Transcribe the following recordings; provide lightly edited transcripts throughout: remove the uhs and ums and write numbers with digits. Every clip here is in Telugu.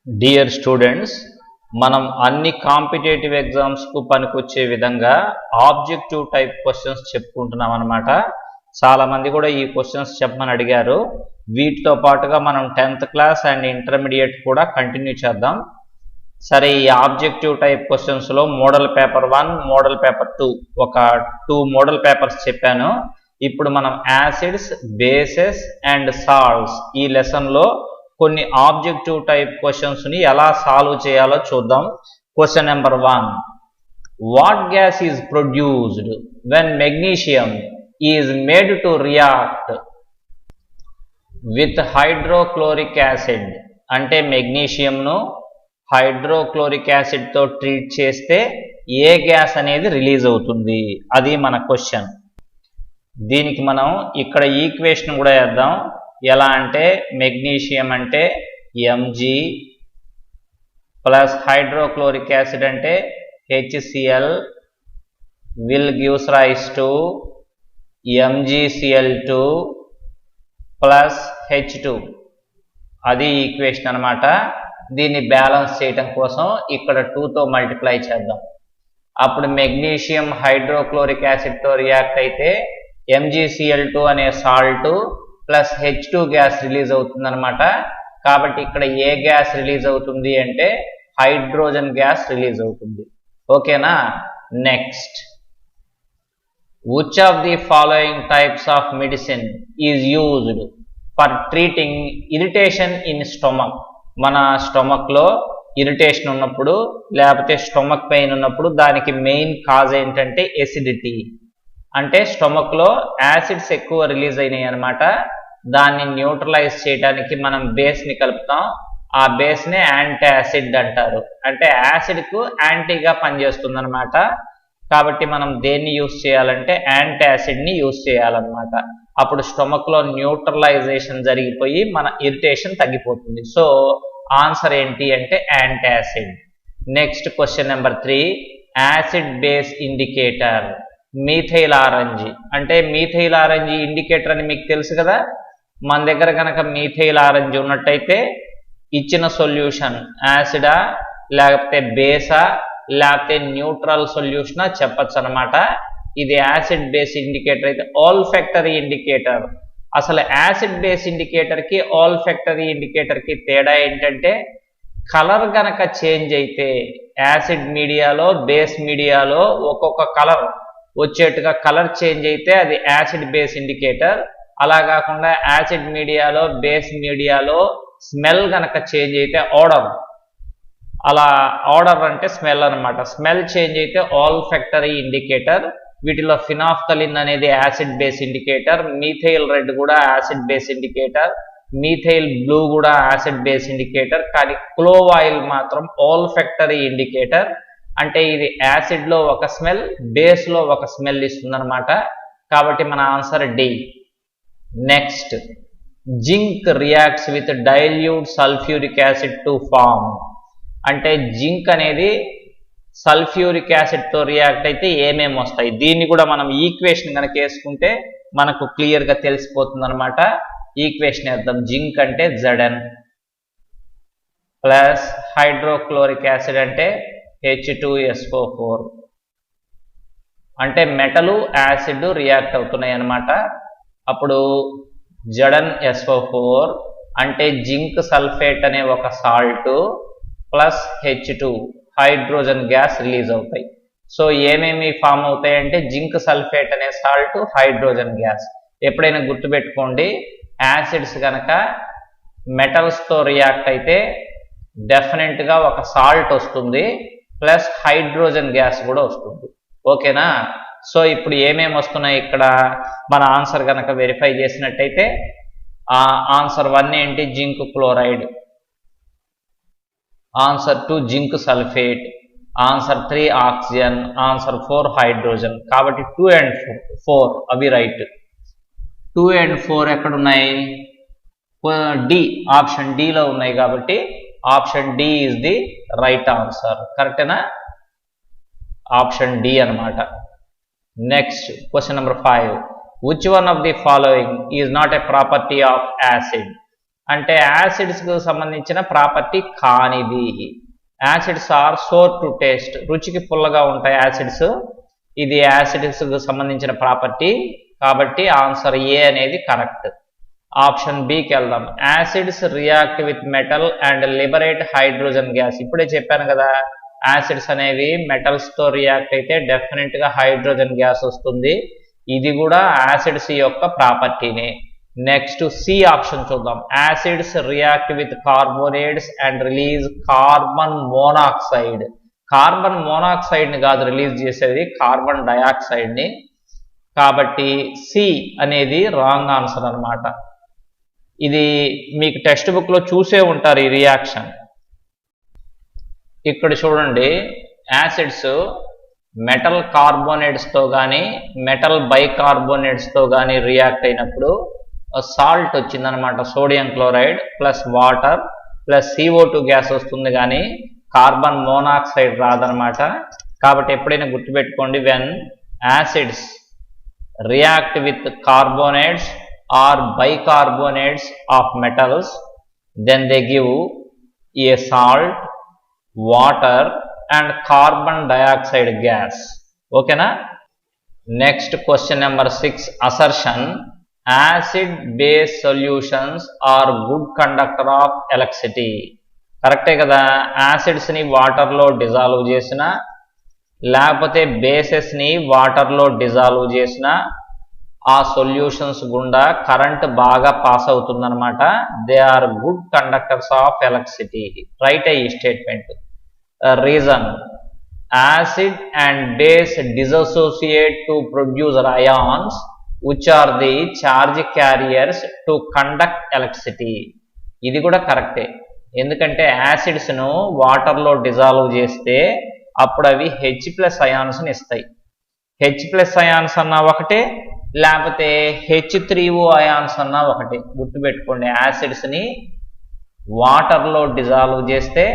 డియర్ స్టూడెంట్స్, మనం అన్ని కాంపిటేటివ్ ఎగ్జామ్స్కు పనికొచ్చే విధంగా ఆబ్జెక్టివ్ టైప్ క్వశ్చన్స్ చెప్పుకుంటున్నాం అన్నమాట. చాలామంది కూడా ఈ క్వశ్చన్స్ చెప్పమని అడిగారు. వీటితో పాటుగా మనం 10th క్లాస్ అండ్ ఇంటర్మీడియట్ కూడా కంటిన్యూ చేద్దాం. సరే, ఈ ఆబ్జెక్టివ్ టైప్ క్వశ్చన్స్లో మోడల్ పేపర్ 1, మోడల్ పేపర్ 2 ఒక 2 మోడల్ పేపర్స్ చెప్పాను. ఇప్పుడు మనం యాసిడ్స్, బేసెస్ అండ్ సాల్ట్స్ ఈ లెసన్లో కొన్ని ఆబ్జెక్టివ్ టైప్ క్వశ్చన్స్ని ఎలా సాల్వ్ చేయాలో చూద్దాం. Question number 1, what gas is produced when magnesium is made to react with hydrochloric acid? అంటే మెగ్నీషియంను హైడ్రోక్లోరిక్ యాసిడ్తో ట్రీట్ చేస్తే ఏ గ్యాస్ అనేది రిలీజ్ అవుతుంది? అది మన క్వశ్చన్. దీనికి మనం ఇక్కడ ఈక్వేషన్ కూడా వేద్దాం. ఎలా అంటే మెగ్నీషియం అంటే Mg ప్లస్ హైడ్రోక్లోరిక్ యాసిడ్ అంటే HCl will gives rise to MgCl2 plus H2. అది ఈక్వేషన్ అనమాట. దీన్ని బ్యాలెన్స్ చేయడం కోసం ఇక్కడ 2తో మల్టిప్లై చేద్దాం. అప్పుడు మెగ్నీషియం హైడ్రోక్లోరిక్ యాసిడ్తో రియాక్ట్ అయితే MgCl2 అనే salt plus H2 gas release అవుతుంది అనమాట. కాబట్టి ఇక్కడ ఏ గ్యాస్ రిలీజ్ అవుతుంది అంటే హైడ్రోజన్ గ్యాస్ రిలీజ్ అవుతుంది. ఓకేనా? Next, which of the following types of medicine is used for treating irritation in stomach? మన స్టొమక్లో ఇరిటేషన్ ఉన్నప్పుడు లేకపోతే స్టొమక్ పెయిన్ ఉన్నప్పుడు దానికి మెయిన్ కాజ్ ఏంటంటే ఎసిడిటీ. అంటే స్టొమక్లో యాసిడ్స్ ఎక్కువ రిలీజ్ అయినాయి అనమాట. దాన్ని న్యూట్రలైజ్ చేయడానికి మనం బేస్ని కలుపుతాం. ఆ బేస్ని యాంటీ యాసిడ్ అంటారు. అంటే యాసిడ్కు యాంటీగా పనిచేస్తుంది అనమాట. కాబట్టి మనం దేన్ని యూజ్ చేయాలంటే యాంటీ యాసిడ్ని యూజ్ చేయాలన్నమాట. అప్పుడు స్టొమక్లో న్యూట్రలైజేషన్ జరిగిపోయి మన ఇరిటేషన్ తగ్గిపోతుంది. సో ఆన్సర్ ఏంటి అంటే anti acid. Next question number 3, acid base indicator methyl orange. అంటే మీథైల్ ఆరెంజ్ ఇండికేటర్ అని మీకు తెలుసు కదా. మన దగ్గర కనుక మీథైల్ ఆరెంజ్ ఉన్నట్టయితే ఇచ్చిన సొల్యూషన్ యాసిడా లేకపోతే బేసా లేకపోతే న్యూట్రల్ సొల్యూషనా చెప్పచ్చు అనమాట. ఇది యాసిడ్ బేస్ ఇండికేటర్ అయితే ఆల్ఫాక్టరీ ఇండికేటర్. అసలు యాసిడ్ బేస్ ఇండికేటర్కి ఆల్ఫాక్టరీ ఇండికేటర్కి తేడా ఏంటంటే కలర్ గనక చేంజ్ అయితే యాసిడ్ మీడియాలో బేస్ మీడియాలో ఒక్కొక్క కలర్ వచ్చేట్టుగా కలర్ చేంజ్ అయితే అది యాసిడ్ బేస్ ఇండికేటర్. అలా కాకుండా యాసిడ్ మీడియాలో బేస్ మీడియాలో స్మెల్ గనక చేంజ్ అయితే ఆర్డర్, అలా ఆర్డర్ అంటే స్మెల్ అనమాట. స్మెల్ చేంజ్ అయితే ఆల్ఫాక్టరీ ఇండికేటర్. వీటిలో ఫినాఫ్థలిన్ అనేది acid base indicator, methyl red కూడా acid base indicator, methyl blue కూడా యాసిడ్ బేస్ ఇండికేటర్. కానీ క్లోవ్ ఆయిల్ మాత్రం ఆల్ఫాక్టరీ ఇండికేటర్. అంటే ఇది యాసిడ్లో ఒక స్మెల్, బేస్లో ఒక స్మెల్ ఇస్తుంది అనమాట. కాబట్టి మన answer D. Next, zinc reacts with dilute sulphuric acid to form. అంటే జింక్ అనేది సల్ఫ్యూరిక్ యాసిడ్తో రియాక్ట్ అయితే ఏమేమి వస్తాయి? దీన్ని కూడా మనం ఈక్వేషన్ కనుక వేసుకుంటే మనకు క్లియర్గా తెలిసిపోతుంది అనమాట. ఈక్వేషన్ వేద్దాం. జింక్ అంటే Zn ప్లస్ హైడ్రోక్లోరిక్ యాసిడ్ అంటే H2SO4. అంటే మెటలు యాసిడ్ రియాక్ట్ అవుతున్నాయి అన్నమాట. అప్పుడు ZnSO4 అంటే జింక్ సల్ఫేట్ అనే ఒక salt plus H2 hydrogen gas release అవుతాయి. సో ఏమేమి ఫామ్ అవుతాయి అంటే జింక్ సల్ఫేట్ అనే సాల్ట్, హైడ్రోజన్ గ్యాస్. ఎప్పుడైనా గుర్తుపెట్టుకోండి, యాసిడ్స్ కనుక మెటల్స్తో రియాక్ట్ అయితే డెఫినెట్గా ఒక సాల్ట్ వస్తుంది ప్లస్ హైడ్రోజన్ గ్యాస్ కూడా వస్తుంది. ఓకేనా? సో ఇప్పుడు ఏమేమి వస్తున్నాయి ఇక్కడ మన ఆన్సర్ కనుక వెరిఫై చేసినట్టయితే ఆన్సర్ 1 ఏంటి? Zinc chloride. Answer 2 zinc sulphate. Answer 3 oxygen. Answer 4 hydrogen. కాబట్టి 2 and 4 అవి రైట్. 2 and 4 ఎక్కడున్నాయి? డి, ఆప్షన్ డిలో ఉన్నాయి. కాబట్టి option D is the right answer. కరెక్టేనా? ఆప్షన్ డి అనమాట. Next question number 5, which one of the following is not a property of acid? అంటే యాసిడ్స్కు సంబంధించిన ప్రాపర్టీ కానిది. Acids are sour to taste, రుచికి పుల్లగా ఉంటాయి యాసిడ్స్. ఇది యాసిడ్స్కు సంబంధించిన ప్రాపర్టీ కాబట్టి ఆన్సర్ ఏ అనేది కరెక్ట్. ఆప్షన్ బికి వెళ్దాం. Acids react with metal and liberate hydrogen gas. ఇప్పుడే చెప్పాను కదా, యాసిడ్స్ అనేవి మెటల్స్తో రియాక్ట్ అయితే డెఫినెట్గా హైడ్రోజన్ గ్యాస్ వస్తుంది. ఇది కూడా యాసిడ్స్ యొక్క ప్రాపర్టీనే. నెక్స్ట్ సి ఆప్షన్ చూద్దాం. Acids react with carbonates and release carbon monoxide. Carbon మోనాక్సైడ్ని కాదు రిలీజ్ చేసేది, కార్బన్ డయాక్సైడ్ని. కాబట్టి సి అనేది రాంగ్ ఆన్సర్ అన్నమాట. ఇది మీకు టెక్స్ట్ బుక్లో చూసే ఉంటారు ఈ రియాక్షన్. ఇక్కడ చూడండి, యాసిడ్స్ మెటల్ కార్బోనేట్స్తో కానీ మెటల్ బైకార్బోనేట్స్తో కానీ రియాక్ట్ అయినప్పుడు సాల్ట్ వచ్చిందనమాట, sodium chloride plus water plus CO2 gas వస్తుంది కానీ కార్బన్ మోనాక్సైడ్ రాదనమాట. కాబట్టి ఎప్పుడైనా గుర్తుపెట్టుకోండి, when acids react with carbonates or bicarbonates of metals then they give a salt, water and carbon dioxide gas. ఓకేనా. Next question number 6 assertion. Acid base solutions are good conductor of electricity. కరెక్టే కదా. యాసిడ్స్ని వాటర్లో డిజాల్వ్ చేసిన లేకపోతే బేసెస్ని వాటర్లో డిజాల్వ్ చేసిన ఆ సొల్యూషన్స్ గుండా కరెంట్ బాగా పాస్ అవుతుందన్నమాట. They are good conductors of electricity. Right ఈ statement. Reason, acid and base dissociate to produce ions which are the charge carriers to conduct electricity. ఇది కూడా కరెక్టే. ఎందుకంటే యాసిడ్స్ను వాటర్లో డిజాల్వ్ చేస్తే అప్పుడు అవి H+ అయాన్స్ని ఇస్తాయి. H+ అయాన్స్ అన్నా ఒకటే, లేకపోతే H3O అయాన్స్ అన్నా ఒకటే. గుర్తుపెట్టుకోండి, యాసిడ్స్ని వాటర్లో డిజాల్వ్ చేస్తే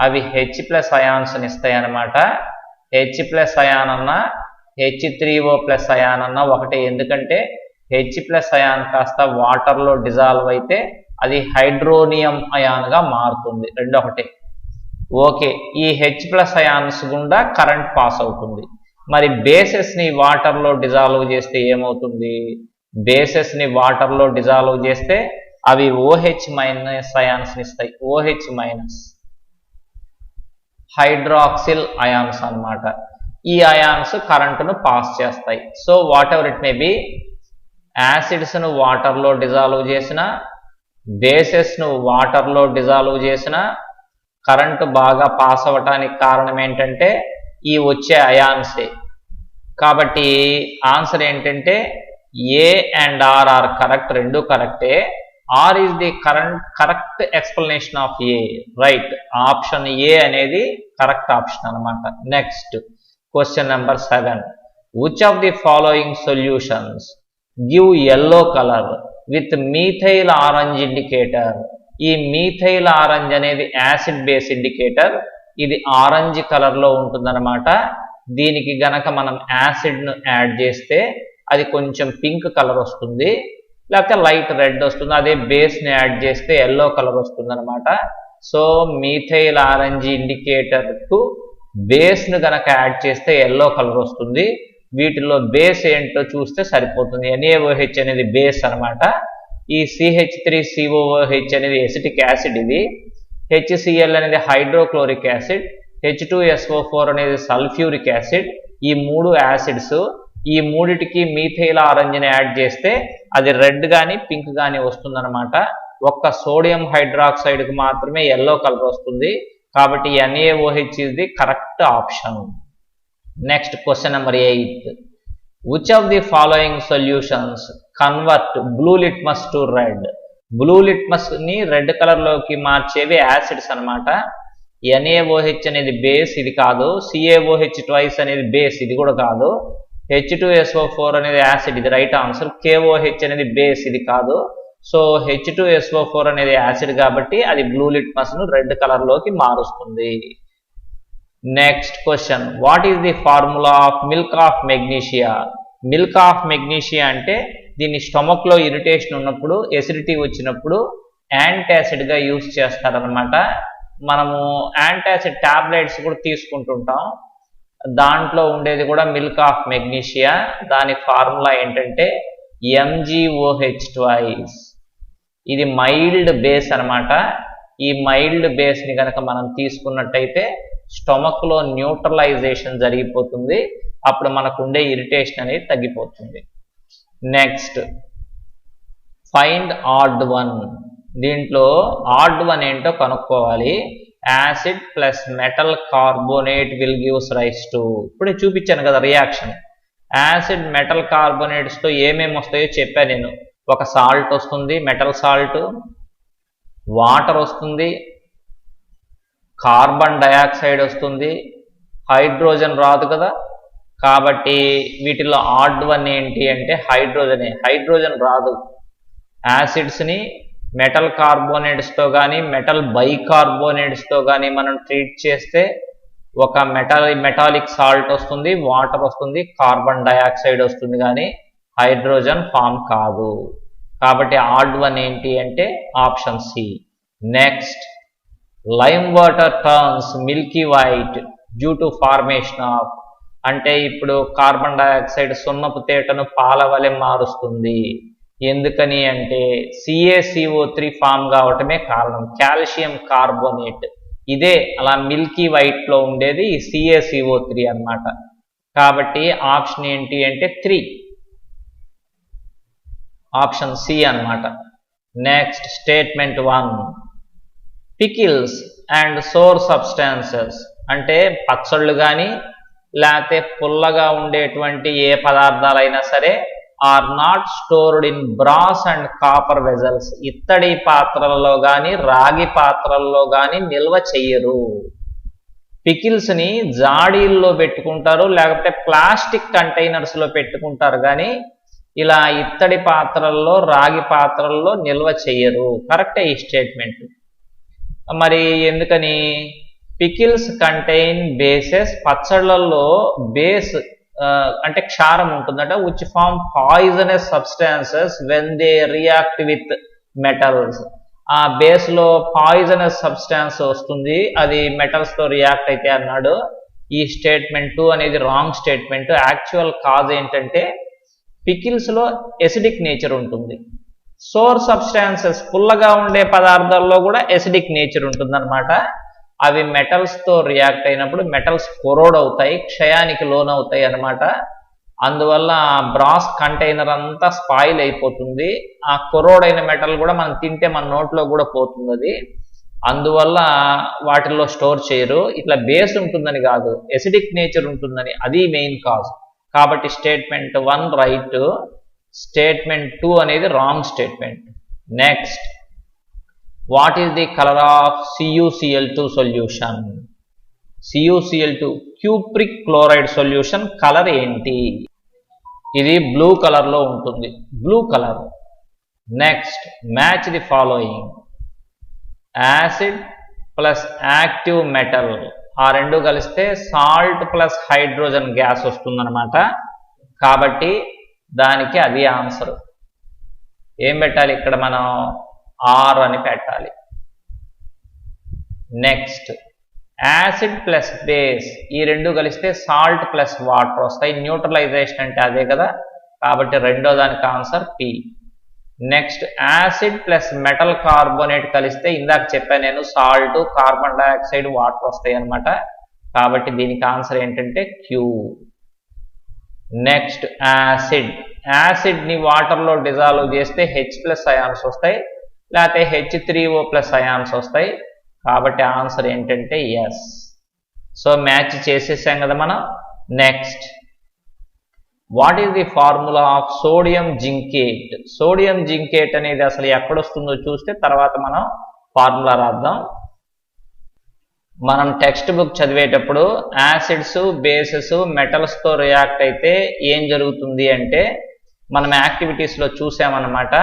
అవి H+ అయాన్స్ని ఇస్తాయి అన్నమాట. H+ అయాన్ అన్నా H3O+ అయాన్ అన్నా ఒకటే. ఎందుకంటే H+ అయాన్ కాస్త వాటర్లో డిజాల్వ్ అయితే అది హైడ్రోనియం అయాన్గా మారుతుంది. రెండు ఒకటే. ఓకే, ఈ H+ అయాన్స్ గుండా కరెంట్ పాస్ అవుతుంది. మరి బేసెస్ని వాటర్లో డిజాల్వ్ చేస్తే ఏమవుతుంది? బేసెస్ని వాటర్లో డిజాల్వ్ చేస్తే అవి OH- అయాన్స్ని ఇస్తాయి. OH- హైడ్రాక్సిల్ అయాన్స్ అన్నమాట. ఈ అయాన్స్ కరెంటును పాస్ చేస్తాయి. So whatever it may be, యాసిడ్స్ను వాటర్లో డిజాల్వ్ చేసిన, బేసెస్ను వాటర్లో డిజాల్వ్ చేసిన కరెంటు బాగా పాస్ అవ్వటానికి కారణం ఏంటంటే ఈ వచ్చే అయాన్సే. కాబట్టి ఆన్సర్ ఏంటంటే A and R are correct, రెండు కరెక్టే. R is the correct explanation of A. Right, option A అనేది కరెక్ట్ ఆప్షన్ అనమాట. Next question number 7. Which of the following solutions give yellow colour with methyl orange indicator. ఈ మీథైల్ ఆరెంజ్ అనేది యాసిడ్ బేస్ ఇండికేటర్. ఇది ఆరెంజ్ కలర్లో ఉంటుందన్నమాట. దీనికి గనక మనం యాసిడ్ను యాడ్ చేస్తే అది కొంచెం పింక్ కలర్ వస్తుంది, లేకపోతే లైట్ రెడ్ వస్తుంది. అదే బేస్ని యాడ్ చేస్తే yellow కలర్ వస్తుంది అనమాట. So methyl orange indicator to బేస్ను గనక యాడ్ చేస్తే yellow కలర్ వస్తుంది. వీటిలో బేస్ ఏంటో చూస్తే సరిపోతుంది. NaOH అనేది బేస్ అనమాట. ఈ CH3COOH అనేది ఎసిటిక్ యాసిడ్. ఇది HCl అనేది హైడ్రోక్లోరిక్ యాసిడ్. H2SO4 అనేది సల్ఫ్యూరిక్ యాసిడ్. ఈ మూడు యాసిడ్స్, ఈ మూడిటికి మీథైల్ ఆరెంజ్ని యాడ్ చేస్తే అది రెడ్ కానీ పింక్ కానీ వస్తుందన్నమాట. ఒక్క సోడియం హైడ్రాక్సైడ్కి మాత్రమే yellow కలర్ వస్తుంది. కాబట్టి NaOH is the correct option. Next question number 8. Which of the following solutions convert blue litmus to red. Blue లిట్మస్ని రెడ్ కలర్లోకి మార్చేవి యాసిడ్స్ అనమాట. NaOH అనేది బేస్, ఇది కాదు. CaOH ట్వైస్ అనేది బేస్, ఇది కూడా కాదు. H2SO4 అనేది యాసిడ్, ఇది రైట్ ఆన్సర్. KOH అనేది బేస్, ఇది కాదు. సో H2SO4 అనేది యాసిడ్ కాబట్టి అది బ్లూ లిట్మస్ను రెడ్ కలర్లోకి మారుస్తుంది. Next question. What is the formula of milk of magnesia. Milk of magnesia అంటే దీన్ని స్టమక్లో ఇరిటేషన్ ఉన్నప్పుడు, ఎసిడిటీ వచ్చినప్పుడు యాంటాసిడ్ గా యూజ్ చేస్తారనమాట. మనము యాంటాసిడ్ టాబ్లెట్స్ కూడా తీసుకుంటుంటాం, దాంట్లో ఉండేది కూడా మిల్క్ ఆఫ్ మెగ్నీషియా. దాని ఫార్ములా ఏంటంటే MgOH2. ఇది మైల్డ్ బేస్ అనమాట. ఈ మైల్డ్ బేస్ ని కనుక మనం తీసుకున్నట్టయితే స్టొమక్ లో న్యూట్రలైజేషన్ జరిగిపోతుంది, అప్పుడు మనకు ఉండే ఇరిటేషన్ అనేది తగ్గిపోతుంది. Next find odd one. దీంట్లో ఆడ్ వన్ ఏంటో కనుక్కోవాలి. Acid plus metal carbonate will gives rise to. ఇప్పుడే చూపించాను కదా రియాక్షన్. యాసిడ్ మెటల్ కార్బోనేట్స్ తో ఏమేమి వస్తాయో చెప్పాను నేను. ఒక సాల్ట్ వస్తుంది, మెటల్ సాల్ట్, వాటర్ వస్తుంది, కార్బన్ డయాక్సైడ్ వస్తుంది, హైడ్రోజన్ రాదు కదా. కాబట్టి వీటిలో ఆడ్ వన్ ఏంటి అంటే హైడ్రోజనే. హైడ్రోజన్ రాదు. యాసిడ్స్ని మెటల్ కార్బోనేట్స్తో కానీ మెటల్ బైకార్బోనేట్స్తో కానీ మనం ట్రీట్ చేస్తే ఒక మెటాలిక్ సాల్ట్ వస్తుంది, వాటర్ వస్తుంది, కార్బన్ డయాక్సైడ్ వస్తుంది, కానీ హైడ్రోజన్ ఫామ్ కాదు. కాబట్టి ఆడ్ వన్ ఏంటి అంటే option C. Next lime water turns milky white due to formation of. అంటే ఇప్పుడు కార్బన్ డయాక్సైడ్ సున్నపు తేటను పాల వలె మారుస్తుంది. ఎందుకని అంటే CaCO3 ఫామ్ కావటమే కారణం, కాల్షియం కార్బోనేట్. ఇదే అలా మిల్కీ వైట్ లో ఉండేది CaCO3 అన్నమాట. కాబట్టి ఆప్షన్ ఏంటి అంటే 3, ఆప్షన్ సి అన్నమాట. Next statement 1. Pickles and sour substances అంటే పచ్చళ్ళు కానీ లేకపోతే పుల్లగా ఉండేటువంటి ఏ పదార్థాలైనా సరే are not stored in brass and copper vessels. ఇత్తడి పాత్రలలో కానీ రాగి పాత్రల్లో కానీ నిల్వ చెయ్యరు. పికిల్స్ ని జాడీల్లో పెట్టుకుంటారు, లేకపోతే ప్లాస్టిక్ కంటైనర్స్ లో పెట్టుకుంటారు, కానీ ఇలా ఇత్తడి పాత్రల్లో రాగి పాత్రల్లో నిల్వ చెయ్యరు. కరెక్టే ఈ స్టేట్మెంట్. మరి ఎందుకని? Pickles contain bases. పచ్చళ్ళల్లో బేస్ అంటే క్షారం ఉంటుందట, which form poisonous substances when they react with metals. ఆ బేస్ లో పాయిజనస్ సబ్స్టాన్స్ వస్తుంది, అది మెటల్స్ తో రియాక్ట్ అయితే అన్నాడు. ఈ స్టేట్మెంట్ 2 అనేది రాంగ్ స్టేట్మెంట్. యాక్చువల్ కాజ్ ఏంటంటే పికిల్స్ లో ఎసిడిక్ నేచర్ ఉంటుంది. సోర్ సబ్స్టాన్సెస్ పుల్లగా ఉండే పదార్థాల్లో కూడా ఎసిడిక్ నేచర్ ఉంటుంది అనమాట. అవి మెటల్స్ తో రియాక్ట్ అయినప్పుడు మెటల్స్ కొరోడ్ అవుతాయి, క్షయానికి లోనవుతాయి అన్నమాట. అందువల్ల బ్రాస్ కంటైనర్ అంతా స్పాయిల్ అయిపోతుంది. ఆ కొరోడ్ అయిన మెటల్ కూడా మనం తింటే మన నోట్లో కూడా పోతుంది అది. అందువల్ల వాటిల్లో స్టోర్ చేయరు. ఇట్లా బేస్ ఉంటుందని కాదు, ఎసిడిక్ నేచర్ ఉంటుందని, అది మెయిన్ కాజ్. కాబట్టి స్టేట్మెంట్ 1 రైట్, స్టేట్మెంట్ 2 అనేది wrong statement. Next what is the colour of CuCl2 solution? CuCl2 cupric chloride solution colour ఏంటి? ఇది బ్లూ కలర్ లో ఉంటుంది, blue colour. Next match the following. Acid plus active metal, ఆ రెండు కలిస్తే సాల్ట్ ప్లస్ హైడ్రోజన్ గ్యాస్ వస్తుందన్నమాట. కాబట్టి దానికి అది ఆన్సర్. ఏం పెట్టాలి ఇక్కడ మనం? ఆర్ అని పెట్టాలి. నెక్స్ట్ యాసిడ్ ప్లస్ బేస్, ఈ రెండు కలిస్తే సాల్ట్ ప్లస్ వాటర్ వస్తాయి. న్యూట్రలైజేషన్ అంటే అదే కదా, కాబట్టి రెండో దానికి answer P. Next acid plus metal carbonate కలిస్తే ఇందాక చెప్పాను నేను, సాల్ట్, కార్బన్ డయాక్సైడ్, వాటర్ వస్తాయి అన్నమాట. కాబట్టి దీనికి ఆన్సర్ ఏంటంటే క్యూ. నెక్స్ట్ యాసిడ్ ని వాటర్ లో డిజాల్వ్ చేస్తే H+ అయాన్స్ వస్తాయి, లేకపోతే H3O+ అయాన్స్ వస్తాయి. కాబట్టి ఆన్సర్ ఏంటంటే ఎస్. సో మ్యాచ్ చేసేసాం కదా మనం. Next what is the formula of sodium zincate? Sodium zincate అనేది అసలు ఎక్కడొస్తుందో చూస్తే తర్వాత మనం ఫార్ములా రాద్దాం. మనం టెక్స్ట్ బుక్ చదివేటప్పుడు యాసిడ్స్, బేసెస్, మెటల్స్ తో రియాక్ట్ అయితే ఏం జరుగుతుంది అంటే మనం యాక్టివిటీస్ లో చూసామన్నమాట.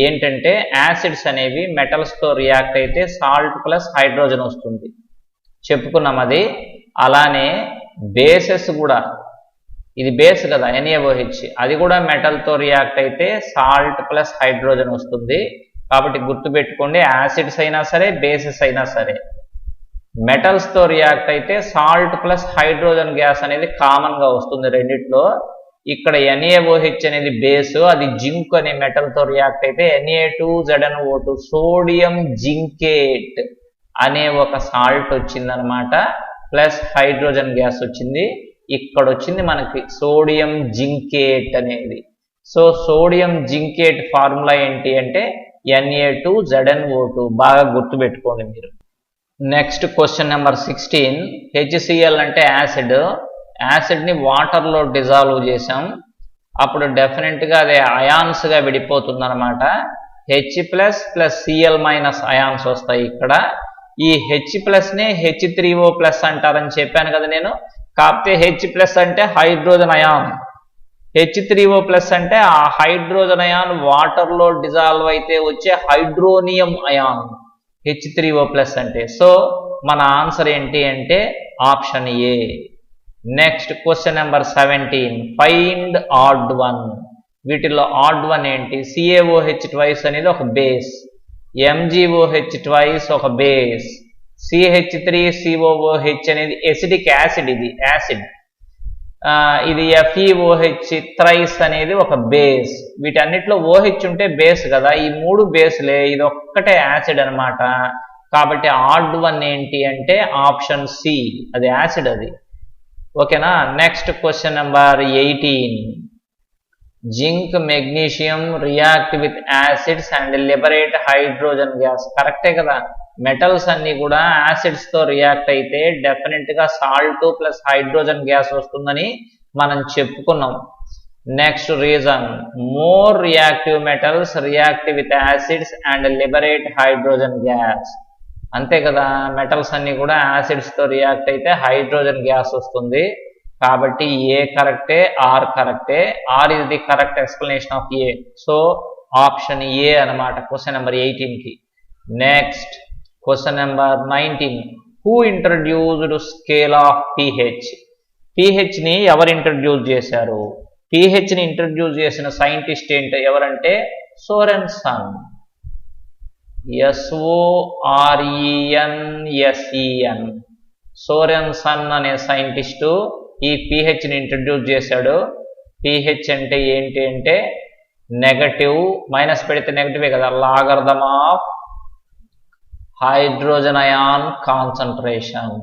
ఏంటంటే యాసిడ్స్ అనేవి మెటల్స్ తో రియాక్ట్ అయితే సాల్ట్ ప్లస్ హైడ్రోజన్ వస్తుంది, చెప్పుకున్నాం అది. అలానే బేసెస్ కూడా, ఇది బేస్ కదా NaOH, అది కూడా మెటల్ తో రియాక్ట్ అయితే సాల్ట్ ప్లస్ హైడ్రోజన్ వస్తుంది. కాబట్టి గుర్తుపెట్టుకోండి, యాసిడ్స్ అయినా సరే బేసెస్ అయినా సరే. మెటల్స్తో రియాక్ట్ అయితే సాల్ట్ ప్లస్ హైడ్రోజన్ గ్యాస్ అనేది కామన్గా వస్తుంది రెండిట్లో. ఇక్కడ NaOH అనేది బేసు, అది జింక్ అనే మెటల్తో రియాక్ట్ అయితే Na2ZnO2 సోడియం జింకేట్ అనే ఒక సాల్ట్ వచ్చిందనమాట, ప్లస్ హైడ్రోజన్ గ్యాస్ వచ్చింది. ఇక్కడ వచ్చింది మనకి సోడియం జింకేట్ అనేది. సో సోడియం జింకేట్ ఫార్ములా ఏంటి అంటే Na2ZnO2. బాగా గుర్తుపెట్టుకోండి మీరు. Next question number 16. HCl అంటే యాసిడ్. యాసిడ్ని వాటర్లో డిజాల్వ్ చేసాం, అప్పుడు డెఫినెట్గా అదే అయాన్స్గా విడిపోతుంది అనమాట. H+ + Cl- అయాన్స్ వస్తాయి ఇక్కడ. ఈ H+నే H3O+ అంటారని చెప్పాను కదా నేను. కాకపోతే H+ అంటే హైడ్రోజన్ అయాన్, H3O+ అంటే ఆ హైడ్రోజన్ అయాన్ వాటర్లో డిజాల్వ్ అయితే వచ్చే హైడ్రోనియం అయాన్ H3O+ అంటే. సో మన ఆన్సర్ ఏంటి అంటే option A. Next question number 17. Find odd one. వీటిల్లో ఆడ్ వన్ ఏంటి? CaOH ట్వైస్ అనేది ఒక బేస్, MgOH ట్వైస్ ఒక బేస్, CH3COOH అనేది ఎసిడిక్ యాసిడ్, ఇది యాసిడ్. ఇది FeOH థ్రైస్ అనేది ఒక బేస్. వీటన్నిటిలో OH ఉంటే బేస్ కదా, ఈ 3 బేస్లే, ఇది ఒక్కటే యాసిడ్ అనమాట. కాబట్టి ఆడ్ వన్ ఏంటి అంటే ఆప్షన్ సి, అది యాసిడ్ అది. ఓకేనా. Next question number 18. Zinc magnesium react with acids and liberate hydrogen gas. కరెక్టే కదా, మెటల్స్ అన్ని కూడా యాసిడ్స్తో రియాక్ట్ అయితే డెఫినెట్గా సాల్ట్ ప్లస్ హైడ్రోజన్ గ్యాస్ వస్తుందని మనం చెప్పుకున్నాం. Next reason, more reactive metals react with acids and liberate hydrogen gas. అంతే కదా, మెటల్స్ అన్ని కూడా యాసిడ్స్తో రియాక్ట్ అయితే హైడ్రోజన్ గ్యాస్ వస్తుంది. కాబట్టి ఏ కరెక్టే, ఆర్ కరెక్టే. R is the correct explanation of A. So option A అనమాట క్వశ్చన్ నెంబర్ 18కి. Next question number 19. Who introduced scale of pH? pHని ఎవరు ఇంట్రడ్యూస్ చేశారు? pHని ఇంట్రడ్యూస్ చేసిన సైంటిస్ట్ ఏంటి, ఎవరంటే సోరెన్సన్. SORENSEN. సోరెన్సన్ అనే సైంటిస్టు ఈ pHని ఇంట్రడ్యూస్ చేశాడు. pH అంటే ఏంటి అంటే నెగటివ్, మైనస్ పెడితే నెగటివే కదా, logarithm of hydrogen ion concentration.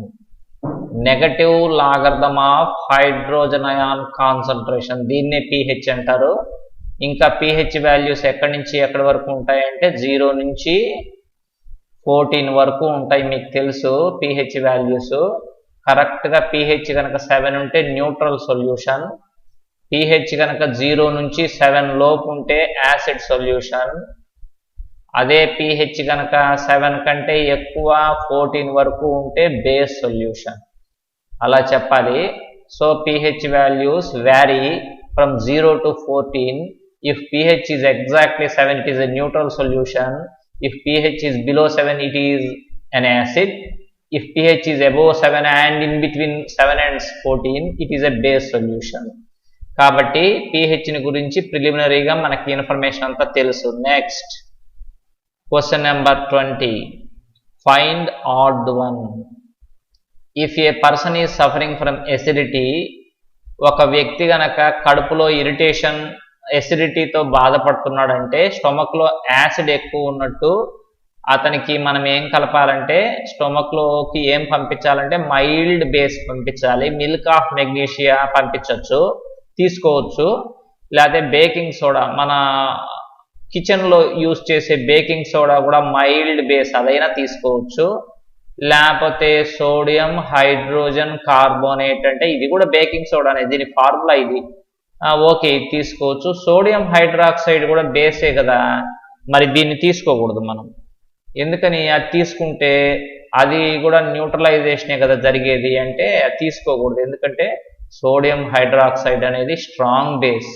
Negative logarithm of hydrogen ion concentration, దీన్నే pH అంటారు. ఇంకా pH వాల్యూస్ ఎక్కడి నుంచి ఎక్కడి వరకు ఉంటాయంటే 0 నుంచి 14 వరకు ఉంటాయి. మీకు తెలుసు pH వాల్యూస్. కరెక్ట్గా pH కనుక 7 ఉంటే న్యూట్రల్ సొల్యూషన్, pH కనుక 0 నుంచి 7 లోపు ఉంటే యాసిడ్ సొల్యూషన్, అదే pH కనుక 7 కంటే ఎక్కువ 14 వరకు ఉంటే బేస్ సొల్యూషన్. అలా చెప్పాలి. So pH values vary from 0 to 14. If pH is exactly 7, it is a neutral solution. If pH is below 7, it is an acid. If pH is above 7 and in between 7 and 14, it is a base solution. కాబట్టి pH ని గురించి ప్రిలిమినరీగా మనకి ఇన్ఫర్మేషన్ అంతా తెలుసు. Next question number 20. Find odd one. If A person is suffering from acidity, ఒక వ్యక్తి గనక కడుపులో ఇరిటేషన్, ఎసిడిటీతో బాధపడుతున్నాడంటే, స్టొమక్లో యాసిడ్ ఎక్కువ ఉన్నట్టు, అతనికి మనం ఏం కలపాలంటే, స్టొమక్లోకి ఏం పంపించాలంటే మైల్డ్ బేస్ పంపించాలి. మిల్క్ ఆఫ్ మెగ్నీషియా పంపించవచ్చు, తీసుకోవచ్చు. లేకపోతే బేకింగ్ సోడా, మన కిచెన్లో యూజ్ చేసే బేకింగ్ సోడా కూడా మైల్డ్ బేస్, అదైనా తీసుకోవచ్చు. లేకపోతే సోడియం హైడ్రోజన్ కార్బోనేట్, అంటే ఇది కూడా బేకింగ్ సోడా అనేది, దీని ఫార్ములా ఇది. ఓకే, ఇది తీసుకోవచ్చు. సోడియం హైడ్రాక్సైడ్ కూడా బేసే కదా, మరి దీన్ని తీసుకోకూడదు మనం. ఎందుకని? అది తీసుకుంటే అది కూడా న్యూట్రలైజేషనే కదా జరిగేది, అంటే అది తీసుకోకూడదు. ఎందుకంటే సోడియం హైడ్రాక్సైడ్ అనేది స్ట్రాంగ్ బేస్.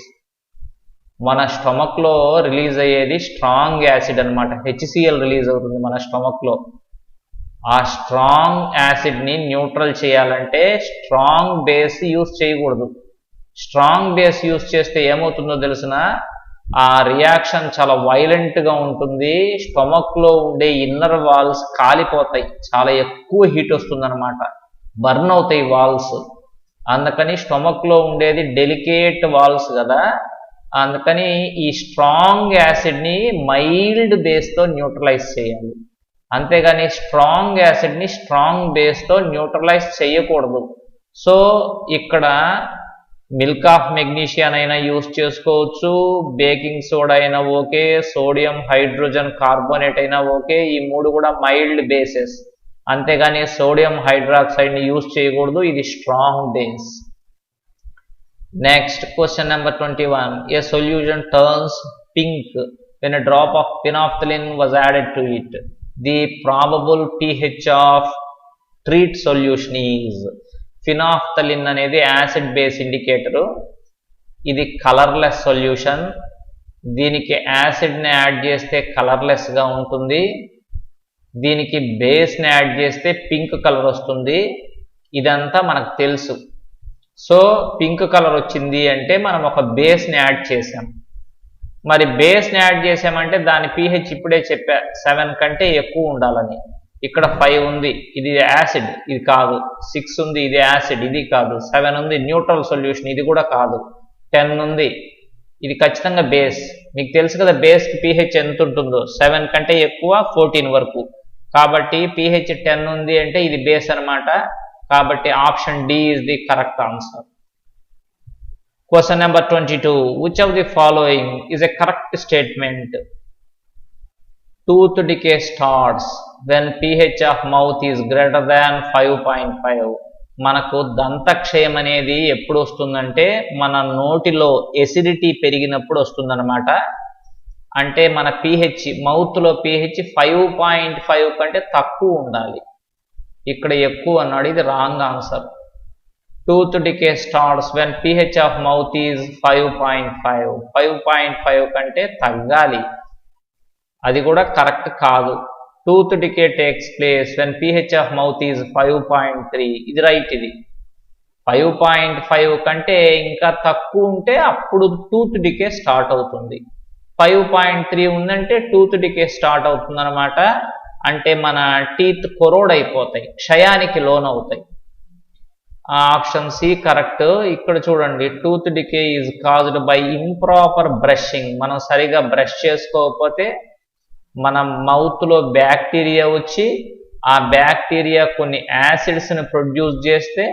మన స్టమక్లో రిలీజ్ అయ్యేది స్ట్రాంగ్ యాసిడ్ అనమాట, HCl రిలీజ్ అవుతుంది మన స్టమక్లో. ఆ స్ట్రాంగ్ యాసిడ్ని న్యూట్రల్ చేయాలంటే స్ట్రాంగ్ బేస్ యూజ్ చేయకూడదు. స్ట్రాంగ్ బేస్ యూజ్ చేస్తే ఏమవుతుందో తెలిసిన, ఆ రియాక్షన్ చాలా వైలెంట్గా ఉంటుంది. స్టొమక్లో ఉండే ఇన్నర్ వాల్స్ కాలిపోతాయి, చాలా ఎక్కువ హీట్ వస్తుందన్నమాట, బర్న్ అవుతాయి వాల్స్. అందుకని స్టొమక్లో ఉండేది డెలికేట్ వాల్స్ కదా, అందుకని ఈ స్ట్రాంగ్ యాసిడ్ని మైల్డ్ బేస్తో న్యూట్రలైజ్ చేయాలి, అంతేగాని స్ట్రాంగ్ యాసిడ్ని స్ట్రాంగ్ బేస్తో న్యూట్రలైజ్ చేయకూడదు. సో ఇక్కడ మిల్క్ ఆఫ్ మెగ్నీషియన్ అయినా యూస్ చేసుకోవచ్చు, బేకింగ్ సోడా అయినా ఓకే, సోడియం హైడ్రోజన్ కార్బోనేట్ అయినా ఓకే, ఈ మూడు కూడా మైల్డ్ బేసెస్, అంతేగాని సోడియం హైడ్రాక్సైడ్ని యూస్ చేయకూడదు, ఇది strong base. Next question number 21. A solution turns pink when a drop of phenolphthalein was added to it. The probable pH of treat solution is. Phenolphthalein అనేది యాసిడ్ బేస్ ఇండికేటరు, ఇది కలర్లెస్ సొల్యూషన్, దీనికి యాసిడ్ని యాడ్ చేస్తే కలర్లెస్గా ఉంటుంది, దీనికి బేస్ని యాడ్ చేస్తే పింక్ కలర్ వస్తుంది, ఇదంతా మనకు తెలుసు. సో పింక్ కలర్ వచ్చింది అంటే మనం ఒక బేస్ని యాడ్ చేసాం. మరి బేస్ని యాడ్ చేసామంటే దాని పీహెచ్ ఇప్పుడే చెప్పా 7 కంటే ఎక్కువ ఉండాలని. ఇక్కడ 5 ఉంది, ఇది యాసిడ్, ఇది కాదు. 6 ఉంది, ఇది యాసిడ్, ఇది కాదు. 7 ఉంది, న్యూట్రల్ సొల్యూషన్, ఇది కూడా కాదు. 10 ఉంది, ఇది ఖచ్చితంగా బేస్. మీకు తెలుసు కదా బేస్కి పీహెచ్ ఎంత ఉంటుందో, 7 కంటే ఎక్కువ 14 వరకు. కాబట్టి పీహెచ్ 10 ఉంది అంటే ఇది బేస్ అనమాట. కాబట్టి option D is the correct answer. Question number 22. Which of the following is a correct statement? Tooth decay starts when pH of mouth is greater than 5.5. మనకు దంతక్షయం అనేది ఎప్పుడు వస్తుందంటే మన నోటిలో ఎసిడిటీ పెరిగినప్పుడు వస్తుందన్నమాట. అంటే మన pH, మౌత్లో pH 5.5 కంటే తక్కువ ఉండాలి. ఇక్కడ ఎక్కువ అన్నాడు, ఇది wrong answer. Tooth decay starts when pH of mouth is 5.5. 5.5 కంటే తగ్గాలి, అది కూడా కరెక్ట్ కాదు. Tooth decay takes place when pH of mouth is 5.3. ఇది రైట్. ఇది 5.5 కంటే ఇంకా తక్కువ ఉంటే అప్పుడు టూత్ డికే స్టార్ట్ అవుతుంది. 5.3 ఉందంటే టూత్ డికే స్టార్ట్ అవుతుంది అనమాట. అంటే మన టీత్ కొరోడ్ అయిపోతాయి, క్షయానికి లోన్ అవుతాయి. Option C correct. ఇక్కడ చూడండి, tooth decay is caused by improper brushing. మనం సరిగా బ్రష్ చేసుకోకపోతే మన మౌత్లో బ్యాక్టీరియా వచ్చి ఆ బ్యాక్టీరియా కొన్ని యాసిడ్స్ని ప్రొడ్యూస్ చేస్తే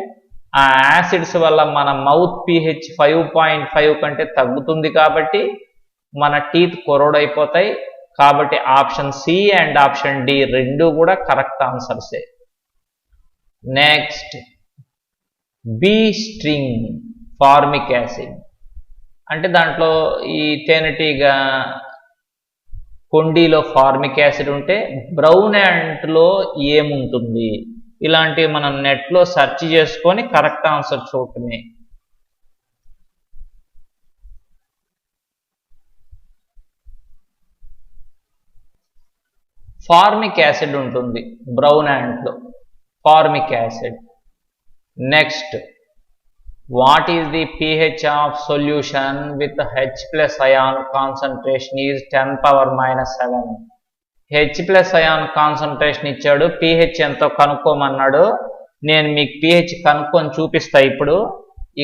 ఆ యాసిడ్స్ వల్ల మన మౌత్ pH 5.5 కంటే తగ్గుతుంది. కాబట్టి మన టీత్ కొరోడ్ అయిపోతాయి. కాబట్టి option C and option D రెండు కూడా కరెక్ట్ ఆన్సర్సే. Next, bee string formic acid అంటే దాంట్లో ఈ తేనెటీగ కొండీలో ఫార్మిక్ యాసిడ్ ఉంటే బ్రౌన్ యాంట్లో ఏముంటుంది? ఇలాంటివి మనం నెట్లో సెర్చ్ చేసుకొని కరెక్ట్ ఆన్సర్ చూడటమే. ఫార్మిక్ యాసిడ్ ఉంటుంది బ్రౌన్ యాంట్లో, formic acid. Next, what is the pH of solution with H+ ion concentration is 10⁻⁻⁷. H+ ion concentration ఇచ్చాడు, pH ఎంతో కనుక్కోమన్నాడు. నేను మీకు pH కనుక్కొని చూపిస్తా. ఇప్పుడు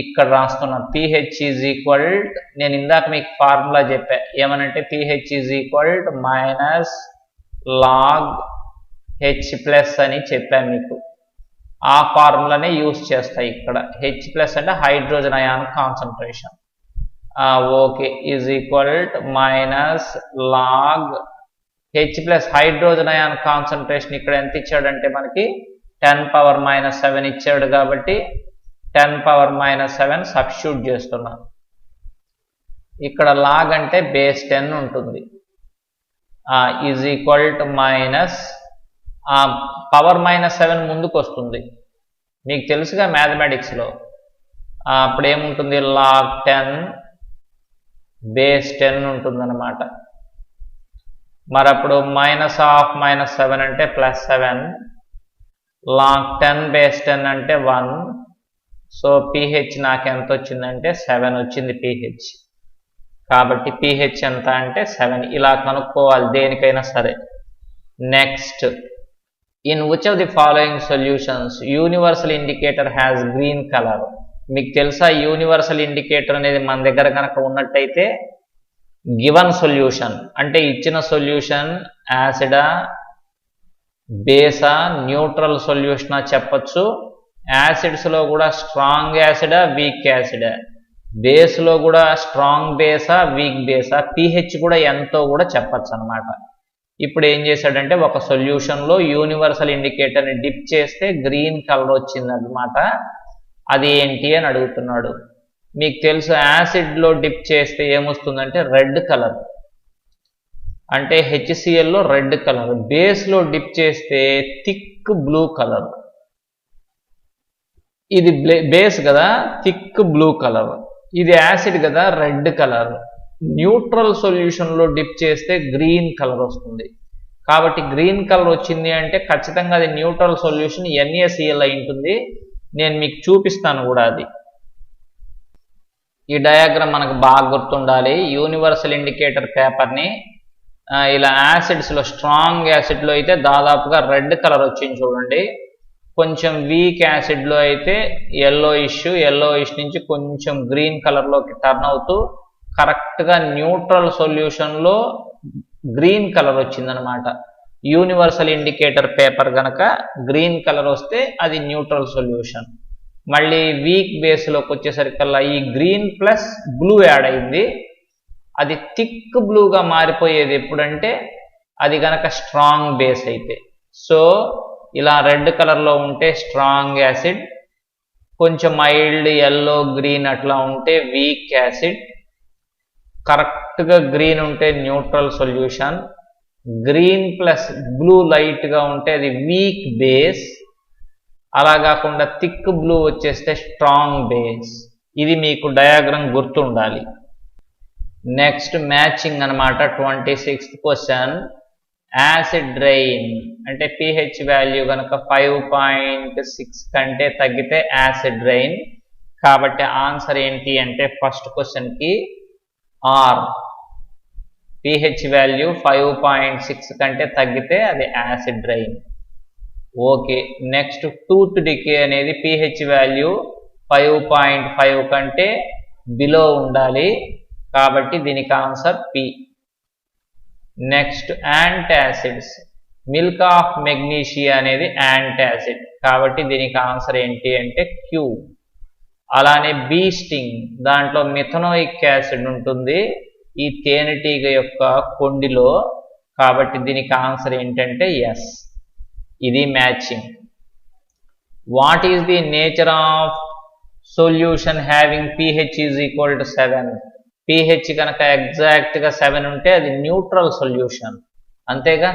ఇక్కడ రాస్తున్నాను, pH ఈజ్ ఈక్వల్, నేను ఇందాక మీకు ఫార్ములా చెప్పా ఏమనంటే pH is equal -log H+ అని చెప్పాను మీకు. ఆ ఫార్ములానే యూస్ చేస్తాయి ఇక్కడ. H+ అంటే hydrogen ion concentration. Okay, is equal -log H+ hydrogen ion concentration ఇక్కడ ఎంత ఇచ్చాడంటే మనకి 10⁻⁻⁷ ఇచ్చాడు. కాబట్టి 10⁻⁻⁷ సబ్స్టిట్యూట్ చేస్తున్నాను. ఇక్కడ లాగ్ అంటే బేస్ 10 ఉంటుంది. ఈజ్ ఈక్వల్ టు −7 ముందుకు వస్తుంది, మీకు తెలుసుగా మ్యాథమెటిక్స్లో. అప్పుడు ఏముంటుంది, log 10 బేస్ 10 ఉంటుందన్నమాట. మరి అప్పుడు -7 అంటే +7, log 10 బేస్ 10 అంటే 1. సో pH నాకు ఎంత వచ్చిందంటే 7 వచ్చింది pH. కాబట్టి pH ఎంత అంటే 7. ఇలా కనుక్కోవాలి దేనికైనా సరే. Next, in which of the following solutions universal indicator has green colour? మీకు తెలుసా యూనివర్సల్ ఇండికేటర్ అనేది మన దగ్గర కనుక ఉన్నట్టయితే గివన్ సొల్యూషన్ అంటే ఇచ్చిన సొల్యూషన్ యాసిడా, బేసా, న్యూట్రల్ సొల్యూషనా చెప్పచ్చు. యాసిడ్స్లో కూడా స్ట్రాంగ్ యాసిడా, వీక్ యాసిడా, బేస్లో కూడా స్ట్రాంగ్ బేసా, వీక్ బేసా, pH కూడా ఎంతో కూడా చెప్పచ్చు అనమాట. ఇప్పుడు ఏం చేశాడంటే ఒక సొల్యూషన్లో యూనివర్సల్ ఇండికేటర్ని డిప్ చేస్తే గ్రీన్ కలర్ వచ్చిందన్నమాట. అది ఏంటి అని అడుగుతున్నాడు. మీకు తెలుసు యాసిడ్లో డిప్ చేస్తే ఏమొస్తుందంటే రెడ్ కలర్, అంటే HClలో రెడ్ కలర్. బేస్లో డిప్ చేస్తే థిక్ బ్లూ కలర్. ఇది బేస్ కదా, థిక్ బ్లూ కలర్. ఇది యాసిడ్ కదా, రెడ్ కలర్. న్యూట్రల్ సొల్యూషన్లో డిప్ చేస్తే గ్రీన్ కలర్ వస్తుంది. కాబట్టి గ్రీన్ కలర్ వచ్చింది అంటే ఖచ్చితంగా అది న్యూట్రల్ సొల్యూషన్ NaCl అయి ఉంటుంది. నేను మీకు చూపిస్తాను కూడా అది. ఈ డయాగ్రామ్ మనకు బాగా గుర్తుండాలి. యూనివర్సల్ ఇండికేటర్ పేపర్ని ఇలా యాసిడ్స్లో స్ట్రాంగ్ యాసిడ్లో అయితే దాదాపుగా రెడ్ కలర్ వచ్చింది చూడండి. కొంచెం వీక్ యాసిడ్లో అయితే ఎల్లోయిష్ నుంచి కొంచెం గ్రీన్ కలర్లోకి టర్న్ అవుతూ కరెక్ట్గా న్యూట్రల్ సొల్యూషన్లో గ్రీన్ కలర్ వచ్చిందనమాట. యూనివర్సల్ ఇండికేటర్ పేపర్ కనుక గ్రీన్ కలర్ వస్తే అది న్యూట్రల్ సొల్యూషన్. మళ్ళీ వీక్ బేస్లోకి వచ్చేసరికల్లా ఈ గ్రీన్ ప్లస్ బ్లూ యాడ్ అయింది. అది థిక్ బ్లూగా మారిపోయేది ఎప్పుడంటే అది కనుక స్ట్రాంగ్ బేస్ అయితే. సో ఇలా రెడ్ కలర్లో ఉంటే స్ట్రాంగ్ యాసిడ్, కొంచెం మైల్డ్ ఎల్లో గ్రీన్ అట్లా ఉంటే వీక్ యాసిడ్, కరెక్ట్గా గ్రీన్ ఉంటే neutral solution, green plus blue లైట్గా ఉంటే అది వీక్ బేస్, అలా కాకుండా థిక్ బ్లూ వచ్చేస్తే స్ట్రాంగ్ బేస్. ఇది మీకు డయాగ్రామ్ గుర్తుండాలి. నెక్స్ట్ మ్యాచింగ్ అనమాట. 26th question. యాసిడ్ రైన్ అంటే pH వాల్యూ కనుక 5.6 కంటే తగ్గితే యాసిడ్ రైన్. కాబట్టి ఆన్సర్ ఏంటి అంటే ఫస్ట్ క్వశ్చన్కి ఆర్. pH వాల్యూ 5.6 కంటే తగ్గితే అది acid rain. Okay. Next, tooth decay అనేది pH వాల్యూ 5.5 కంటే బిలో ఉండాలి. కాబట్టి దీనికి answer P. Next, antacids. Milk of magnesia అనేది యాంటాసిడ్. కాబట్టి దీనికి ఆన్సర్ ఏంటి అంటే క్యూ. అలానే బీ స్టింగ్, దాంట్లో మిథనోయిక్ యాసిడ్ ఉంటుంది ఈ తేనెటీగ యొక్క కొండిలో. కాబట్టి దీనికి ఆన్సర్ ఏంటంటే ఎస్. ఇది matching. What is the nature of solution having pH is equal to 7? pH కనుక ఎగ్జాక్ట్గా 7 ఉంటే అది న్యూట్రల్ సొల్యూషన్, అంతేగా.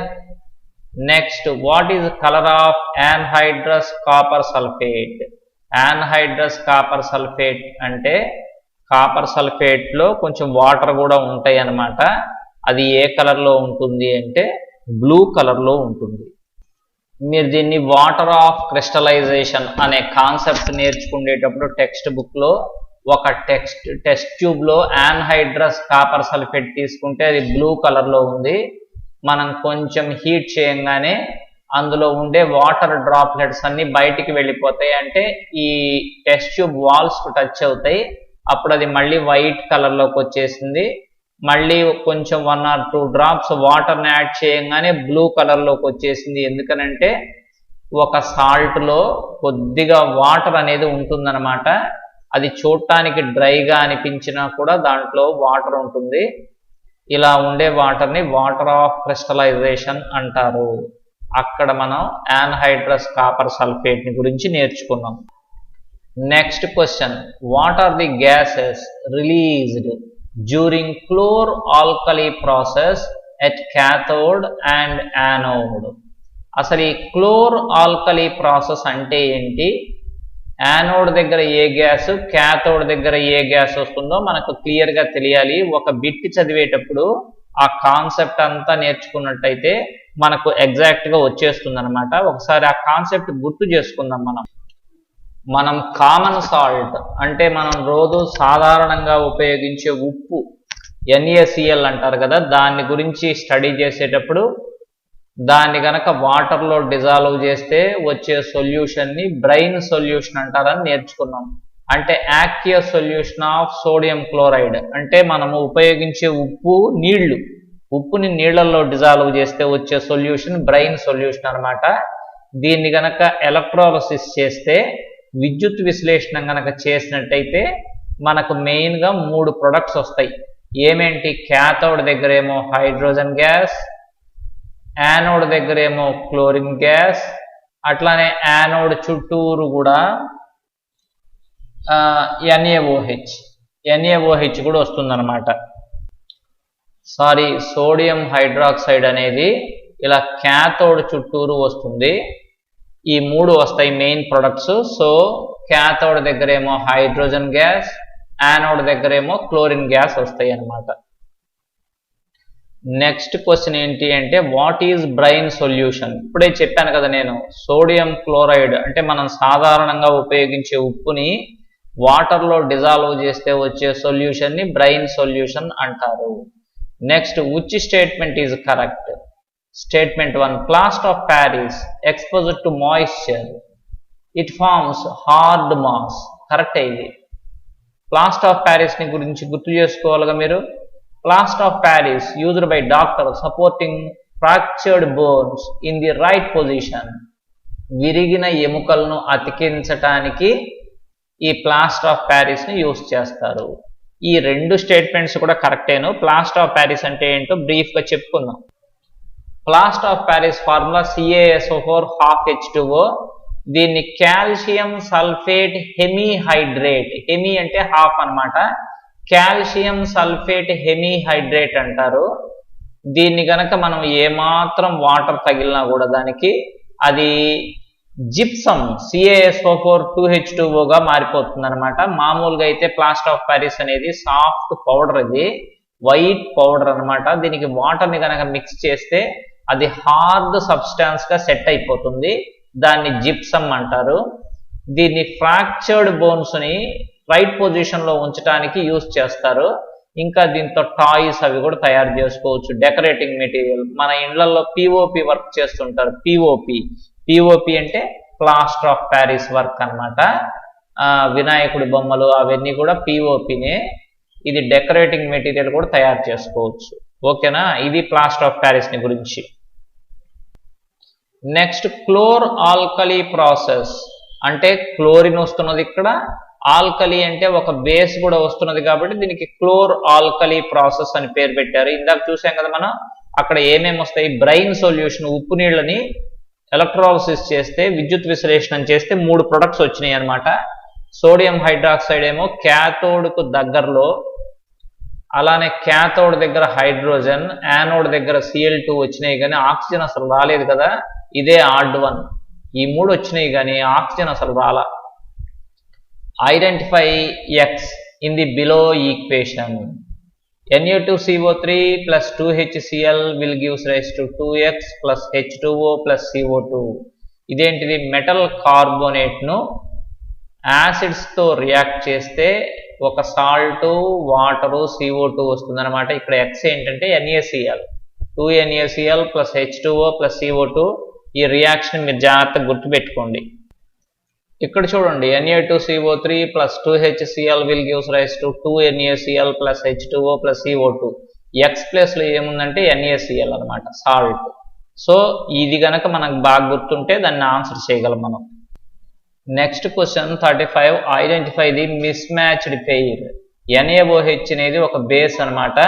నెక్స్ట్, what is colour of anhydrous copper sulphate? Anhydrous copper sulphate అంటే కాపర్ సల్ఫేట్లో కొంచెం వాటర్ కూడా ఉంటాయి అన్నమాట. అది ఏ కలర్లో ఉంటుంది అంటే బ్లూ కలర్లో ఉంటుంది. మీరు దీన్ని వాటర్ ఆఫ్ క్రిస్టలైజేషన్ అనే కాన్సెప్ట్ నేర్చుకునేటప్పుడు టెక్స్ట్ బుక్లో ఒక టెస్ట్ ట్యూబ్లో యాన్హైడ్రస్ కాపర్ సల్ఫేట్ తీసుకుంటే అది బ్లూ కలర్లో ఉంది. మనం కొంచెం హీట్ చేయంగానే అందులో ఉండే వాటర్ డ్రాప్లెట్స్ అన్ని బయటికి వెళ్ళిపోతాయి. అంటే ఈ టెస్ట్ ట్యూబ్ వాల్స్కు టచ్ అవుతాయి. అప్పుడు అది మళ్ళీ వైట్ కలర్లోకి వచ్చేసింది. మళ్ళీ కొంచెం 1 or 2 drops వాటర్ని యాడ్ చేయంగానే బ్లూ కలర్లోకి వచ్చేసింది. ఎందుకనంటే ఒక సాల్ట్లో కొద్దిగా వాటర్ అనేది ఉంటుందన్నమాట. అది చూడటానికి డ్రైగా అనిపించినా కూడా దాంట్లో వాటర్ ఉంటుంది. ఇలా ఉండే వాటర్ని వాటర్ ఆఫ్ క్రిస్టలైజేషన్ అంటారు. అక్కడ మనం యాన్హైడ్రస్ కాపర్ సల్ఫేట్ని గురించి నేర్చుకున్నాం. Next question. What are the gases released during chlor alkali process at cathode and anode? అసలు ఈ క్లోర్ ఆల్కలీ ప్రాసెస్ అంటే ఏంటి? యానోడ్ దగ్గర ఏ గ్యాస్, క్యాథోడ్ దగ్గర ఏ గ్యాస్ వస్తుందో మనకు క్లియర్గా తెలియాలి. ఒక బిట్ చదివేటప్పుడు ఆ కాన్సెప్ట్ అంతా నేర్చుకున్నట్టయితే మనకు ఎగ్జాక్ట్గా వచ్చేస్తుంది అనమాట. ఒకసారి ఆ కాన్సెప్ట్ గుర్తు చేసుకుందాం. మనం కామన్ సాల్ట్ అంటే మనం రోజు సాధారణంగా ఉపయోగించే ఉప్పు NaCl అంటారు కదా, దాని గురించి స్టడీ చేసేటప్పుడు దాన్ని గనక వాటర్లో డిజాల్వ్ చేస్తే వచ్చే సొల్యూషన్ని బ్రైన్ సొల్యూషన్ అంటారని నేర్చుకున్నాం. అంటే aqueous solution of sodium chloride, అంటే మనము ఉపయోగించే ఉప్పుని నీళ్లలో డిజాల్వ్ చేస్తే వచ్చే సొల్యూషన్ బ్రైన్ సొల్యూషన్ అనమాట. దీన్ని గనక ఎలక్ట్రాలసిస్ చేస్తే, విద్యుత్ విశ్లేషణ గనక చేసినట్టయితే మనకు మెయిన్గా 3 ప్రొడక్ట్స్ వస్తాయి. ఏమేంటి? క్యాథోడ్ దగ్గర ఏమో హైడ్రోజన్ గ్యాస్, యానోడ్ దగ్గర ఏమో క్లోరిన్ గ్యాస్, అట్లానే యానోడ్ చుట్టూరు కూడా NaOH కూడా వస్తుందన్నమాట. సోడియం హైడ్రాక్సైడ్ అనేది ఇలా క్యాథోడ్ చుట్టూరు వస్తుంది. ఈ 3 వస్తాయి మెయిన్ ప్రొడక్ట్స్. సో క్యాథోడ్ దగ్గర ఏమో హైడ్రోజన్ గ్యాస్, యానోడ్ దగ్గర ఏమో క్లోరిన్ గ్యాస్ వస్తాయి అన్నమాట. నెక్స్ట్ క్వశ్చన్ ఏంటి అంటే, వాట్ ఈజ్ బ్రైన్ సొల్యూషన్? ఇప్పుడే చెప్పాను కదా నేను, సోడియం క్లోరైడ్ అంటే మనం సాధారణంగా ఉపయోగించే ఉప్పుని వాటర్లో డిజాల్వ్ చేస్తే వచ్చే సొల్యూషన్ని బ్రైన్ సొల్యూషన్ అంటారు. Next, which statement is correct? Statement 1, plaster of Paris exposed to moisture it forms hard mass. Correct ఇది. ప్లాస్టర్ ఆఫ్ ప్యారిస్ ని గురించి గుర్తు చేసుకోవాలిగా మీరు. Plaster of Paris used by doctor supporting fractured bones in the right position. విరిగిన ఎముకలను అతికించటానికి ఈ ప్లాస్టర్ ఆఫ్ ప్యారిస్ ని యూజ్ చేస్తారు. ఈ 2 స్టేట్మెంట్స్ కూడా కరెక్టేను. ప్లాస్టర్ ఆఫ్ ప్యారిస్ అంటే ఏంటో బ్రీఫ్ గా చెప్పుకుందాం. Plaster of Paris formula CaSO4 12H2O. దీన్ని కాల్షియం సల్ఫేట్ హెమీహైడ్రేట్, హెమీ అంటే హాఫ్ అన్నమాట, కాల్షియం సల్ఫేట్ హెమీహైడ్రేట్ అంటారు. దీన్ని గనక మనం ఏమాత్రం వాటర్ తగిలినా కూడా దానికి అది జిప్సమ్ CaSO4 2H2Oగా మారిపోతుంది అనమాట. మామూలుగా అయితే ప్లాస్టర్ ఆఫ్ ప్యారిస్ అనేది సాఫ్ట్ పౌడర్, ఇది వైట్ పౌడర్ అనమాట. దీనికి వాటర్ని కనుక మిక్స్ చేస్తే అది హార్డ్ సబ్స్టాన్స్ గా సెట్ అయిపోతుంది. దాన్ని జిప్సమ్ అంటారు. దీన్ని ఫ్రాక్చర్డ్ బోన్స్ ని రైట్ పొజిషన్ లో ఉంచడానికి యూజ్ చేస్తారు. ఇంకా దీంతో టాయ్స్ అవి కూడా తయారు చేసుకోవచ్చు, డెకరేటింగ్ మెటీరియల్. మన ఇళ్లలో POP వర్క్ చేస్తుంటారు. POP అంటే ప్లాస్టర్ ఆఫ్ ప్యారిస్ వర్క్ అన్నమాట. వినాయకుడి బొమ్మలు అవన్నీ కూడా POPనే. ఇది డెకరేటింగ్ మెటీరియల్ కూడా తయారు చేసుకోవచ్చు. ఓకేనా? ఇది ప్లాస్టర్ ఆఫ్ ప్యారిస్ ని గురించి. నెక్స్ట్, క్లోర్ ఆల్కలీ ప్రాసెస్ అంటే క్లోరిన్ వస్తున్నది ఇక్కడ, ఆల్కలీ అంటే ఒక బేస్ కూడా వస్తున్నది కాబట్టి దీనికి క్లోర్ ఆల్కలీ ప్రాసెస్ అని పేరు పెట్టారు. ఇందాక చూసాం కదా మనం, అక్కడ ఏమేమి వస్తాయి? బ్రైన్ సొల్యూషన్, ఉప్పు నీళ్ళని ఎలక్ట్రాలసిస్ చేస్తే, విద్యుత్ విశ్లేషణ చేస్తే 3 ప్రొడక్ట్స్ వచ్చినాయి అనమాట. సోడియం హైడ్రాక్సైడ్ ఏమో క్యాథోడ్కు దగ్గరలో, అలానే క్యాథోడ్ దగ్గర హైడ్రోజన్, యానోడ్ దగ్గర Cl2 వచ్చినాయి, కానీ ఆక్సిజన్ అసలు రాలేదు కదా, ఇదే ఆడ్ 1. ఈ 3 వచ్చినాయి కానీ ఆక్సిజన్ అసలు రాలా. Identify X in the below equation. Na2CO3 plus 2HCl will gives rise to 2X plus H2O plus CO2. ఇదేంటిది? మెటల్ కార్బోనేట్ ను యాసిడ్స్ తో రియాక్ట్ చేస్తే ఒక సాల్ట్, వాటరు, CO2 వస్తుంది అనమాట. ఇక్కడ X ఏంటంటే NaCl, 2NaCl plus H2O plus CO2. ఈ రియాక్షన్ మీరు జాగ్రత్తగా గుర్తుపెట్టుకోండి. ఇక్కడ చూడండి, Na2CO3 plus 2HCl will gives rise to 2NaCl plus H2O plus CO2. X place లో ఏముందంటే NaCl అనమాట, సాల్ట్. సో ఇది గనక మనకు బాగా గుర్తుంటే దాన్ని ఆన్సర్ చేయగలం మనం. Next question 35, identify the miss matched pair. NaOH అనేది ఒక బేస్ అనమాట.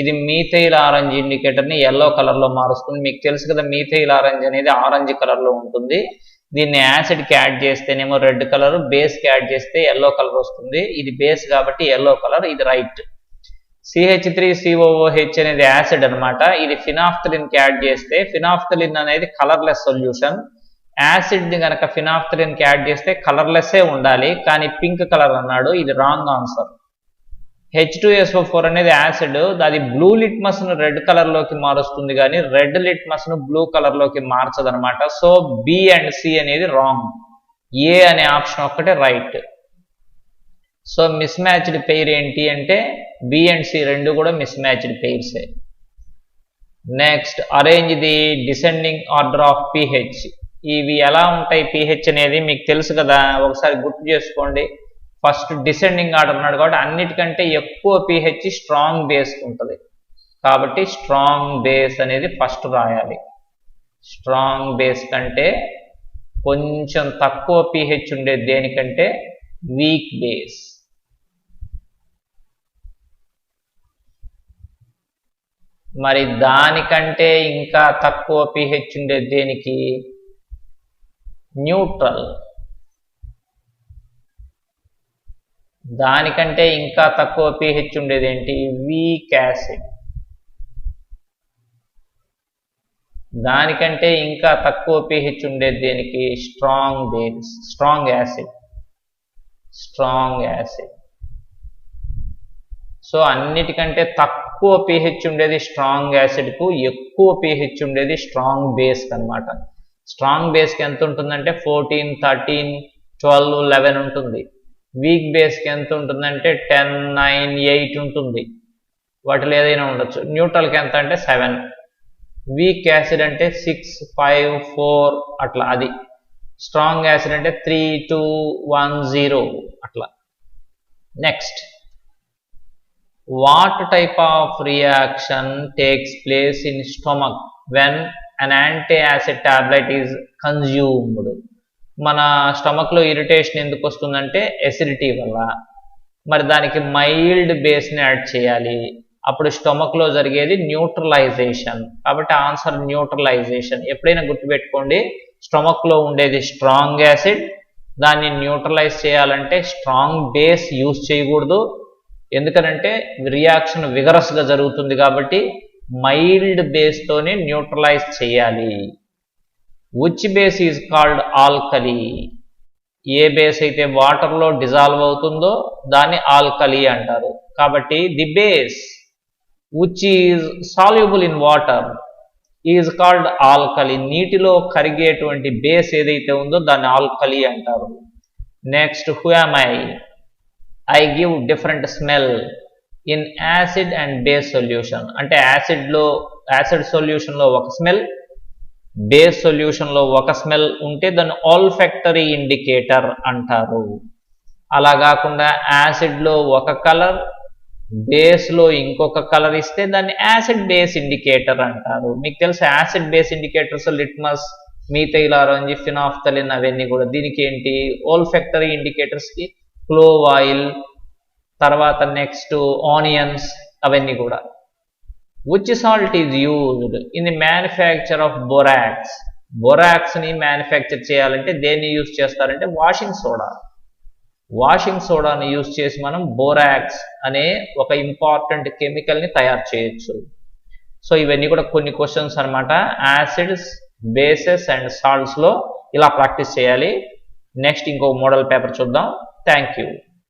ఇది మీథైల్ ఆరెంజ్ ఇండికేటర్ ని ఎల్లో కలర్ లో మారుస్తుంది. మీకు తెలుసు కదా, మీథైల్ ఆరెంజ్ అనేది ఆరెంజ్ కలర్ లో ఉంటుంది. దీన్ని యాసిడ్ కి యాడ్ చేస్తేనేమో రెడ్ కలర్, బేస్ కి యాడ్ చేస్తే ఎల్లో కలర్ వస్తుంది. ఇది బేస్ కాబట్టి ఎల్లో కలర్, ఇది రైట్. CH3COOH అనేది యాసిడ్ అనమాట. ఇది ఫినాఫ్థలిన్ కి యాడ్ చేస్తే, ఫినాఫ్థలిన్ అనేది కలర్లెస్ సొల్యూషన్. యాసిడ్ ని కనుక ఫినాఫ్థలిన్ కి యాడ్ చేస్తే కలర్లెస్ ఉండాలి, కానీ పింక్ కలర్ అన్నాడు. ఇది రాంగ్ ఆన్సర్. H2SO4 అనేది యాసిడ్, అది బ్లూ లిట్మస్ ను రెడ్ కలర్ లోకి మారుస్తుంది, కానీ రెడ్ లిట్మస్ ను బ్లూ కలర్ లోకి మార్చదు అనమాట. సో B అండ్ C అనేది రాంగ్. A అనే ఆప్షన్ ఒక్కటే right. So mismatched pair ఏంటి అంటే బి అండ్ సి రెండు కూడా మిస్ మ్యాచ్డ్ పెయిర్సే. Next arrange the descending order of pH. ఇవి ఎలా ఉంటాయి pH అనేది మీకు తెలుసు కదా, ఒకసారి గుర్తు చేసుకోండి. ఫస్ట్ డిసెండింగ్ ఆర్డర్ అన్నాడు కాబట్టి అన్నిటికంటే ఎక్కువ pH స్ట్రాంగ్ బేస్ ఉంటుంది కాబట్టి స్ట్రాంగ్ బేస్ అనేది ఫస్ట్ రాయాలి. స్ట్రాంగ్ బేస్ కంటే కొంచెం తక్కువ pH ఉండేది దేనికంటే వీక్ బేస్. మరి దానికంటే ఇంకా తక్కువ pH ఉండేది దేనికి? న్యూట్రల్. దానికంటే ఇంకా తక్కువ pH ఉండేది ఏంటి? Weak acid. దానికంటే ఇంకా తక్కువ pH ఉండేది దేనికి? Strong base, strong acid. Strong acid. So అన్నిటికంటే తక్కువ pH ఉండేది స్ట్రాంగ్ యాసిడ్కు, ఎక్కువ pH ఉండేది స్ట్రాంగ్ బేస్ అన్నమాట. స్ట్రాంగ్ బేస్కి ఎంత ఉంటుందంటే 14, 13, 12, 11 ఉంటుంది. వీక్ బేస్కి ఎంత ఉంటుందంటే 10, 9, 8 ఉంటుంది. వాటిలో ఏదైనా ఉండొచ్చు. న్యూట్రల్కి ఎంత అంటే 7. వీక్ యాసిడ్ అంటే 6, 5, 4 అట్లా. అది స్ట్రాంగ్ యాసిడ్ అంటే 3, 2, 1, 0 అట్లా. Next, what type of reaction takes place in stomach when an anti-acid tablet is consumed? మన స్టమక్లో ఇరిటేషన్ ఎందుకు వస్తుందంటే ఎసిడిటీ వల్ల. మరి దానికి మైల్డ్ బేస్ని యాడ్ చేయాలి. అప్పుడు స్టమక్లో జరిగేది న్యూట్రలైజేషన్. కాబట్టి ఆన్సర్ న్యూట్రలైజేషన్. ఎప్పుడైనా గుర్తుపెట్టుకోండి, స్టమక్లో ఉండేది స్ట్రాంగ్ యాసిడ్, దాన్ని న్యూట్రలైజ్ చేయాలంటే స్ట్రాంగ్ బేస్ యూజ్ చేయకూడదు. ఎందుకనంటే రియాక్షన్ విగరస్గా జరుగుతుంది కాబట్టి మైల్డ్ బేస్తోనే న్యూట్రలైజ్ చేయాలి. Which base is called alkali? A base అయితే వాటర్లో డిజాల్వ్ అవుతుందో దాన్ని ఆల్కలీ అంటారు. కాబట్టి the base which is soluble in water is called alkali. నీటిలో కరిగేటువంటి బేస్ ఏదైతే ఉందో దాన్ని ఆల్కలీ అంటారు. Next, who am I give different smell in acid and base solution. అంటే యాసిడ్ సొల్యూషన్లో ఒక స్మెల్, బేస్ సొల్యూషన్లో ఒక స్మెల్ ఉంటే దాన్ని ఆల్ఫాక్టరీ ఇండికేటర్ అంటారు. అలా కాకుండా యాసిడ్లో ఒక కలర్, బేస్లో ఇంకొక కలర్ ఇస్తే దాన్ని యాసిడ్ బేస్ ఇండికేటర్ అంటారు. మీకు తెలుసు acid base indicators litmus, methyl orange, phenolphthalein అవన్నీ కూడా. దీనికి ఏంటి? ఆల్ఫాక్టరీ ఇండికేటర్స్కి క్లోవ్ ఆయిల్, తర్వాత నెక్స్ట్ ఆనియన్స్ అవన్నీ కూడా. Which salt is used in the manufacture of borax? బొరాక్స్ని మ్యానుఫ్యాక్చర్ చేయాలంటే దేన్ని యూజ్ చేస్తారంటే వాషింగ్ సోడా. వాషింగ్ సోడాని యూజ్ చేసి మనం బోరాక్స్ అనే ఒక ఇంపార్టెంట్ కెమికల్ని తయారు చేయొచ్చు. సో ఇవన్నీ కూడా కొన్ని క్వశ్చన్స్ అనమాట. యాసిడ్స్, బేసెస్ అండ్ సాల్ట్స్లో ఇలా ప్రాక్టీస్ చేయాలి. నెక్స్ట్ ఇంకో మోడల్ పేపర్ చూద్దాం. Thank you.